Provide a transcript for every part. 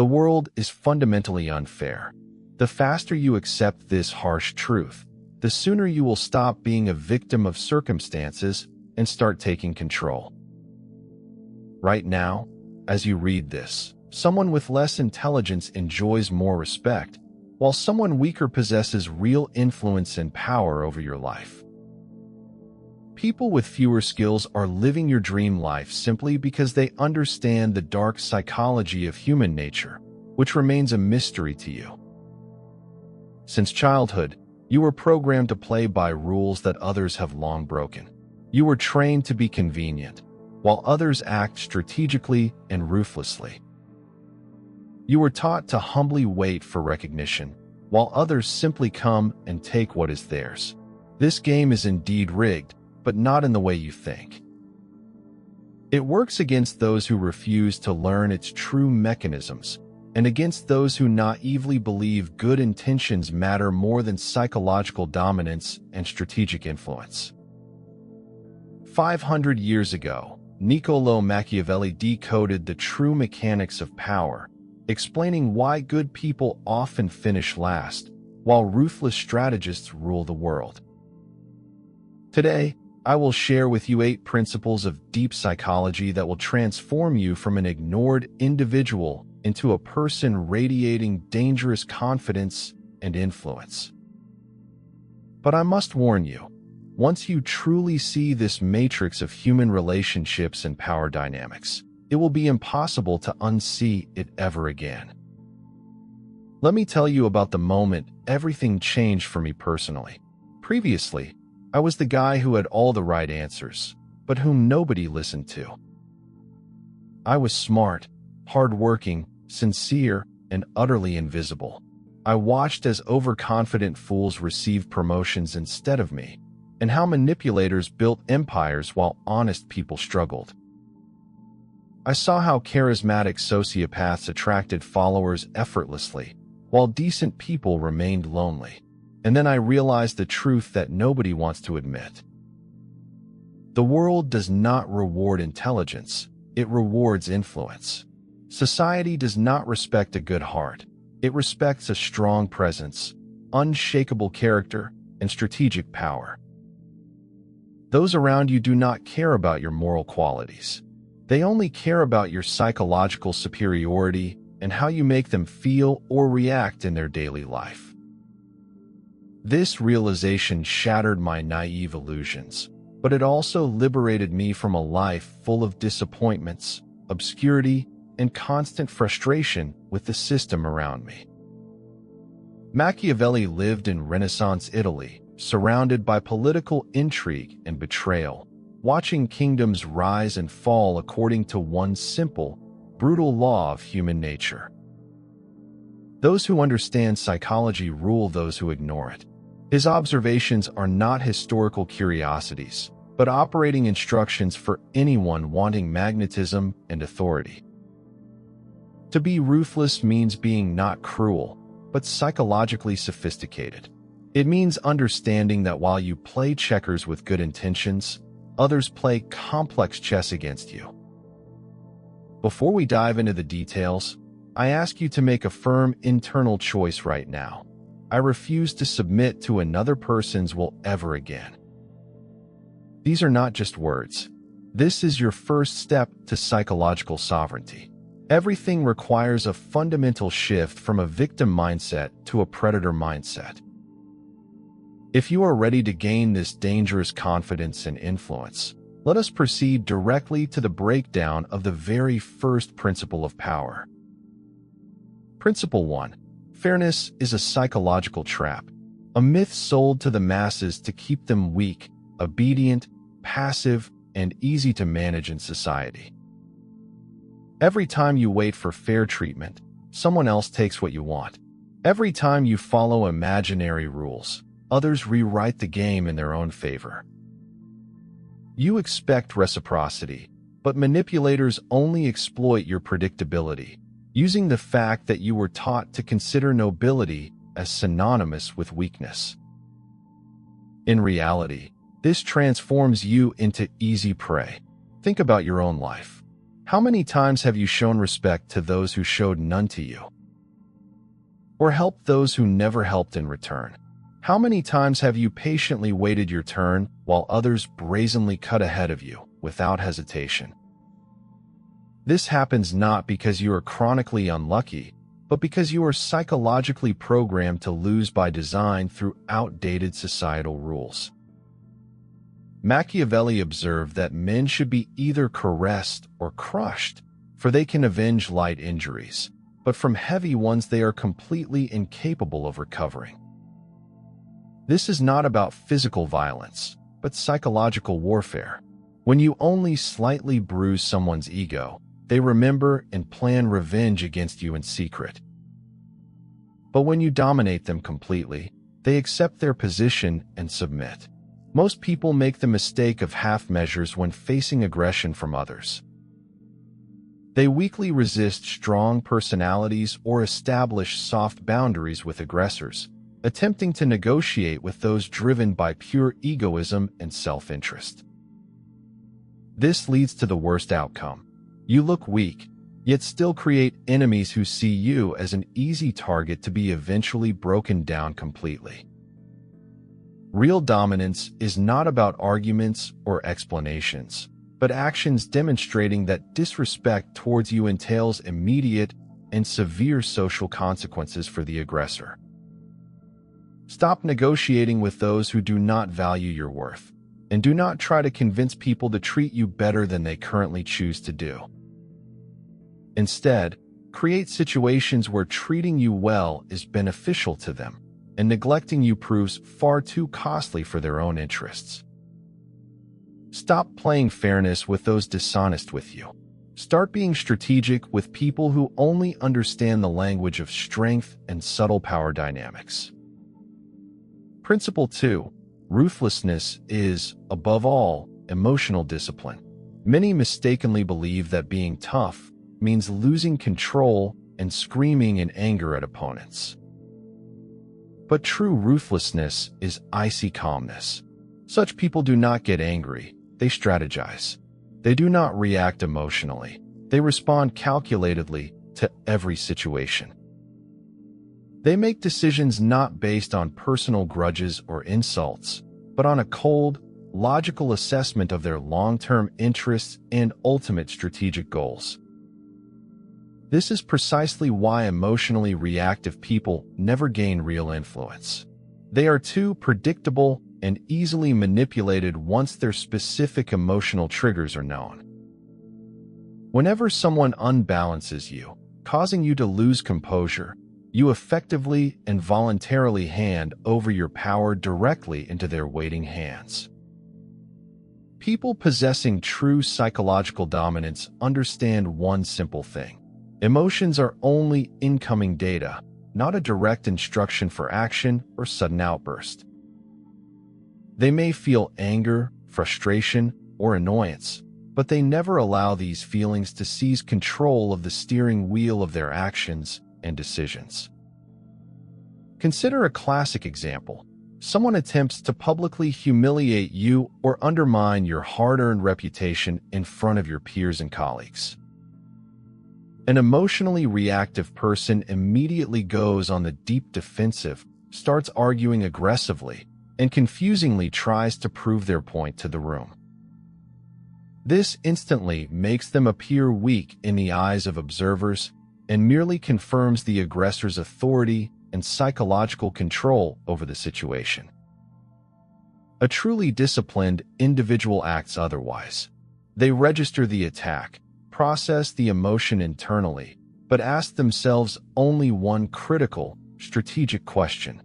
The world is fundamentally unfair. The faster you accept this harsh truth, the sooner you will stop being a victim of circumstances and start taking control. Right now, as you read this, someone with less intelligence enjoys more respect, while someone weaker possesses real influence and power over your life. People with fewer skills are living your dream life simply because they understand the dark psychology of human nature, which remains a mystery to you. Since childhood, you were programmed to play by rules that others have long broken. You were trained to be convenient, while others act strategically and ruthlessly. You were taught to humbly wait for recognition, while others simply come and take what is theirs. This game is indeed rigged, but not in the way you think. It works against those who refuse to learn its true mechanisms, and against those who naively believe good intentions matter more than psychological dominance and strategic influence. 500 years ago, Niccolò Machiavelli decoded the true mechanics of power, explaining why good people often finish last, while ruthless strategists rule the world. Today, I will share with you 8 principles of deep psychology that will transform you from an ignored individual into a person radiating dangerous confidence and influence. But I must warn you, once you truly see this matrix of human relationships and power dynamics, it will be impossible to unsee it ever again. Let me tell you about the moment everything changed for me personally. Previously, I was the guy who had all the right answers, but whom nobody listened to. I was smart, hardworking, sincere, and utterly invisible. I watched as overconfident fools received promotions instead of me, and how manipulators built empires while honest people struggled. I saw how charismatic sociopaths attracted followers effortlessly, while decent people remained lonely. And then I realized the truth that nobody wants to admit. The world does not reward intelligence, it rewards influence. Society does not respect a good heart, it respects a strong presence, unshakable character, and strategic power. Those around you do not care about your moral qualities. They only care about your psychological superiority and how you make them feel or react in their daily life. This realization shattered my naive illusions, but it also liberated me from a life full of disappointments, obscurity, and constant frustration with the system around me. Machiavelli lived in Renaissance Italy, surrounded by political intrigue and betrayal, watching kingdoms rise and fall according to one simple, brutal law of human nature. Those who understand psychology rule those who ignore it. His observations are not historical curiosities, but operating instructions for anyone wanting magnetism and authority. To be ruthless means being not cruel, but psychologically sophisticated. It means understanding that while you play checkers with good intentions, others play complex chess against you. Before we dive into the details, I ask you to make a firm internal choice right now. I refuse to submit to another person's will ever again. These are not just words. This is your first step to psychological sovereignty. Everything requires a fundamental shift from a victim mindset to a predator mindset. If you are ready to gain this dangerous confidence and influence, let us proceed directly to the breakdown of the very first principle of power. Principle 1. Fairness is a psychological trap, a myth sold to the masses to keep them weak, obedient, passive, and easy to manage in society. Every time you wait for fair treatment, someone else takes what you want. Every time you follow imaginary rules, others rewrite the game in their own favor. You expect reciprocity, but manipulators only exploit your predictability, using the fact that you were taught to consider nobility as synonymous with weakness. In reality, this transforms you into easy prey. Think about your own life. How many times have you shown respect to those who showed none to you? Or helped those who never helped in return? How many times have you patiently waited your turn while others brazenly cut ahead of you without hesitation? This happens not because you are chronically unlucky, but because you are psychologically programmed to lose by design through outdated societal rules. Machiavelli observed that men should be either caressed or crushed, for they can avenge light injuries, but from heavy ones they are completely incapable of recovering. This is not about physical violence, but psychological warfare. When you only slightly bruise someone's ego, they remember and plan revenge against you in secret. But when you dominate them completely, they accept their position and submit. Most people make the mistake of half measures when facing aggression from others. They weakly resist strong personalities or establish soft boundaries with aggressors, attempting to negotiate with those driven by pure egoism and self-interest. This leads to the worst outcome. You look weak, yet still create enemies who see you as an easy target to be eventually broken down completely. Real dominance is not about arguments or explanations, but actions demonstrating that disrespect towards you entails immediate and severe social consequences for the aggressor. Stop negotiating with those who do not value your worth, and do not try to convince people to treat you better than they currently choose to do. Instead, create situations where treating you well is beneficial to them, and neglecting you proves far too costly for their own interests. Stop playing fairness with those dishonest with you. Start being strategic with people who only understand the language of strength and subtle power dynamics. Principle 2. Ruthlessness is, above all, emotional discipline. Many mistakenly believe that being tough means losing control and screaming in anger at opponents. But true ruthlessness is icy calmness. Such people do not get angry, they strategize. They do not react emotionally. They respond calculatedly to every situation. They make decisions not based on personal grudges or insults, but on a cold, logical assessment of their long-term interests and ultimate strategic goals. This is precisely why emotionally reactive people never gain real influence. They are too predictable and easily manipulated once their specific emotional triggers are known. Whenever someone unbalances you, causing you to lose composure, you effectively and voluntarily hand over your power directly into their waiting hands. People possessing true psychological dominance understand one simple thing. Emotions are only incoming data, not a direct instruction for action or sudden outburst. They may feel anger, frustration, or annoyance, but they never allow these feelings to seize control of the steering wheel of their actions and decisions. Consider a classic example. Someone attempts to publicly humiliate you or undermine your hard-earned reputation in front of your peers and colleagues. An emotionally reactive person immediately goes on the deep defensive, starts arguing aggressively, and confusingly tries to prove their point to the room. This instantly makes them appear weak in the eyes of observers and merely confirms the aggressor's authority and psychological control over the situation. A truly disciplined individual acts otherwise. They register the attack, process the emotion internally, but ask themselves only one critical, strategic question.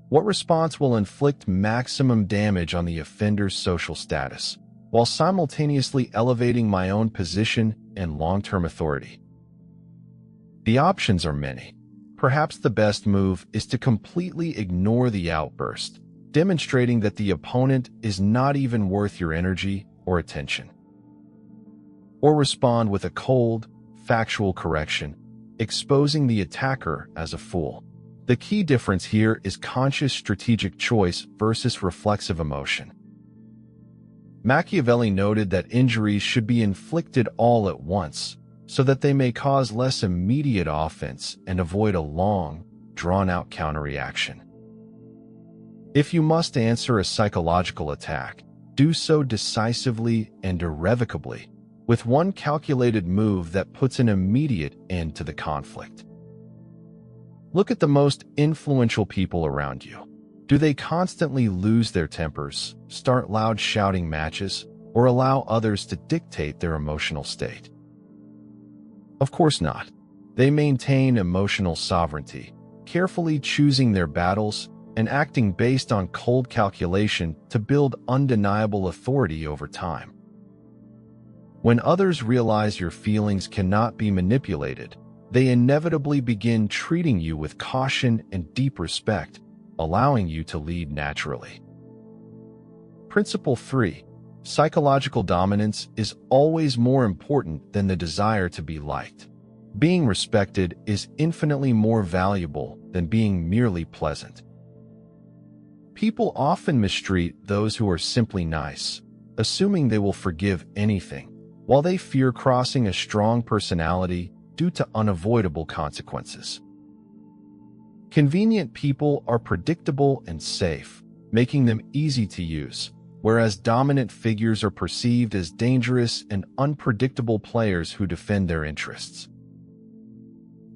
What response will inflict maximum damage on the offender's social status, while simultaneously elevating my own position and long-term authority? The options are many. Perhaps the best move is to completely ignore the outburst, demonstrating that the opponent is not even worth your energy or attention. Or respond with a cold, factual correction, exposing the attacker as a fool. The key difference here is conscious strategic choice versus reflexive emotion. Machiavelli noted that injuries should be inflicted all at once, so that they may cause less immediate offense and avoid a long, drawn-out counterreaction. If you must answer a psychological attack, do so decisively and irrevocably, with one calculated move that puts an immediate end to the conflict. Look at the most influential people around you. Do they constantly lose their tempers, start loud shouting matches, or allow others to dictate their emotional state? Of course not. They maintain emotional sovereignty, carefully choosing their battles and acting based on cold calculation to build undeniable authority over time. When others realize your feelings cannot be manipulated, they inevitably begin treating you with caution and deep respect, allowing you to lead naturally. Principle 3. Psychological dominance is always more important than the desire to be liked. Being respected is infinitely more valuable than being merely pleasant. People often mistreat those who are simply nice, assuming they will forgive anything, while they fear crossing a strong personality due to unavoidable consequences. Convenient people are predictable and safe, making them easy to use, whereas dominant figures are perceived as dangerous and unpredictable players who defend their interests.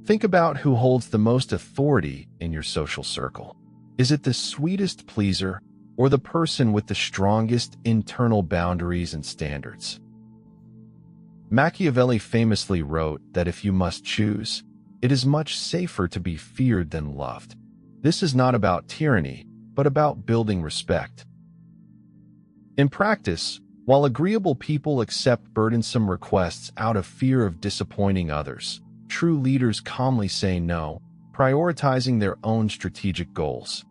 Think about who holds the most authority in your social circle. Is it the sweetest pleaser or the person with the strongest internal boundaries and standards? Machiavelli famously wrote that if you must choose, it is much safer to be feared than loved. This is not about tyranny, but about building respect. In practice, while agreeable people accept burdensome requests out of fear of disappointing others, true leaders calmly say no, prioritizing their own strategic goals.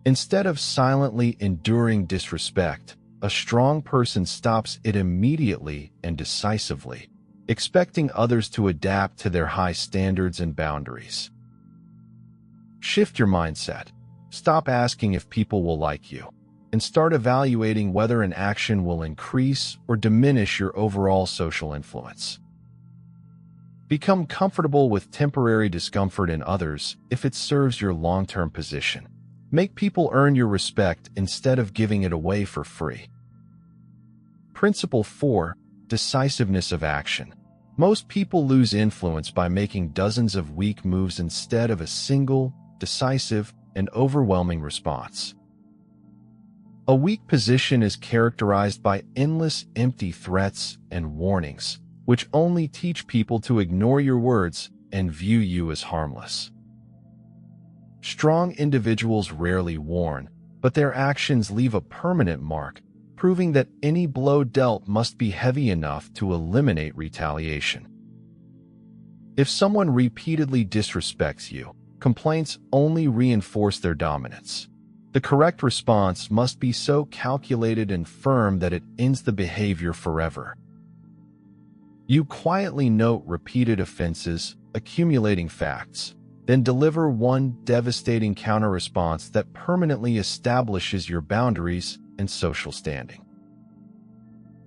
Instead of silently enduring disrespect, a strong person stops it immediately and decisively, expecting others to adapt to their high standards and boundaries. Shift your mindset. Stop asking if people will like you, and start evaluating whether an action will increase or diminish your overall social influence. Become comfortable with temporary discomfort in others if it serves your long-term position. Make people earn your respect instead of giving it away for free. Principle 4. Decisiveness of action. Most people lose influence by making dozens of weak moves instead of a single, decisive, and overwhelming response. A weak position is characterized by endless empty threats and warnings, which only teach people to ignore your words and view you as harmless. Strong individuals rarely warn, but their actions leave a permanent mark, proving that any blow dealt must be heavy enough to eliminate retaliation. If someone repeatedly disrespects you, complaints only reinforce their dominance. The correct response must be so calculated and firm that it ends the behavior forever. You quietly note repeated offenses, accumulating facts, then deliver one devastating counter-response that permanently establishes your boundaries and social standing.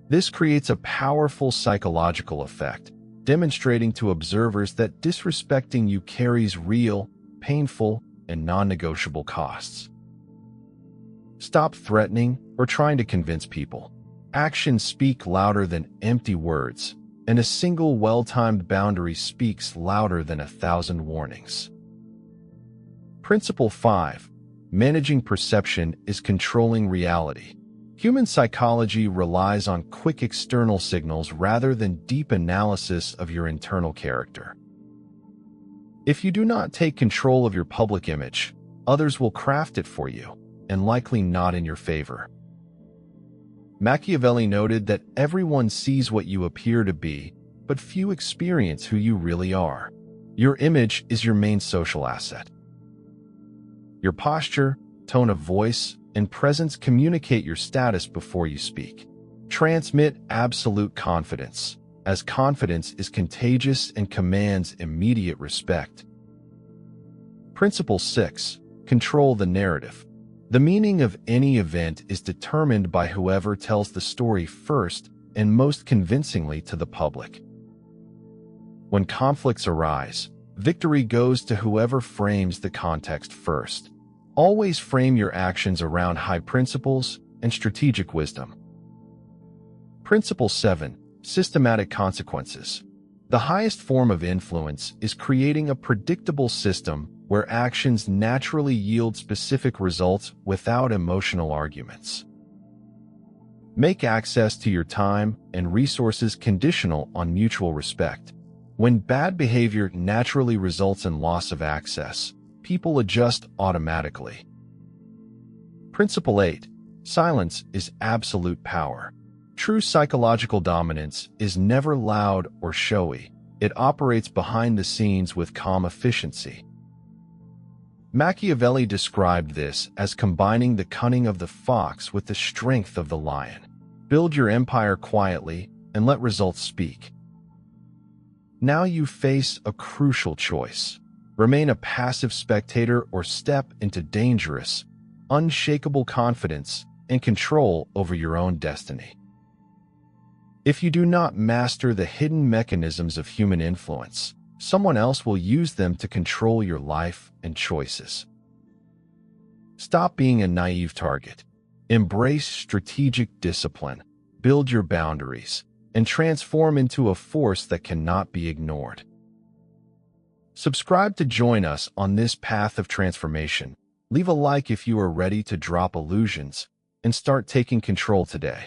This creates a powerful psychological effect, demonstrating to observers that disrespecting you carries real, painful, and non-negotiable costs. Stop threatening or trying to convince people. Actions speak louder than empty words, and a single well-timed boundary speaks louder than 1,000 warnings. Principle 5. Managing perception is controlling reality. Human psychology relies on quick external signals rather than deep analysis of your internal character. If you do not take control of your public image, others will craft it for you, and likely not in your favor. Machiavelli noted that everyone sees what you appear to be, but few experience who you really are. Your image is your main social asset. Your posture, tone of voice, and presence communicate your status before you speak. Transmit absolute confidence, as confidence is contagious and commands immediate respect. Principle 6. Control the narrative. The meaning of any event is determined by whoever tells the story first and most convincingly to the public. When conflicts arise, victory goes to whoever frames the context first. Always frame your actions around high principles and strategic wisdom. Principle 7. Systematic consequences. The highest form of influence is creating a predictable system where actions naturally yield specific results without emotional arguments. Make access to your time and resources conditional on mutual respect. When bad behavior naturally results in loss of access, people adjust automatically. Principle 8. Silence is absolute power. True psychological dominance is never loud or showy. It operates behind the scenes with calm efficiency. Machiavelli described this as combining the cunning of the fox with the strength of the lion. Build your empire quietly and let results speak. Now you face a crucial choice. Remain a passive spectator or step into dangerous, unshakable confidence and control over your own destiny. If you do not master the hidden mechanisms of human influence, someone else will use them to control your life and choices. Stop being a naive target. Embrace strategic discipline, build your boundaries, and transform into a force that cannot be ignored. Subscribe to join us on this path of transformation. Leave a like if you are ready to drop illusions and start taking control today.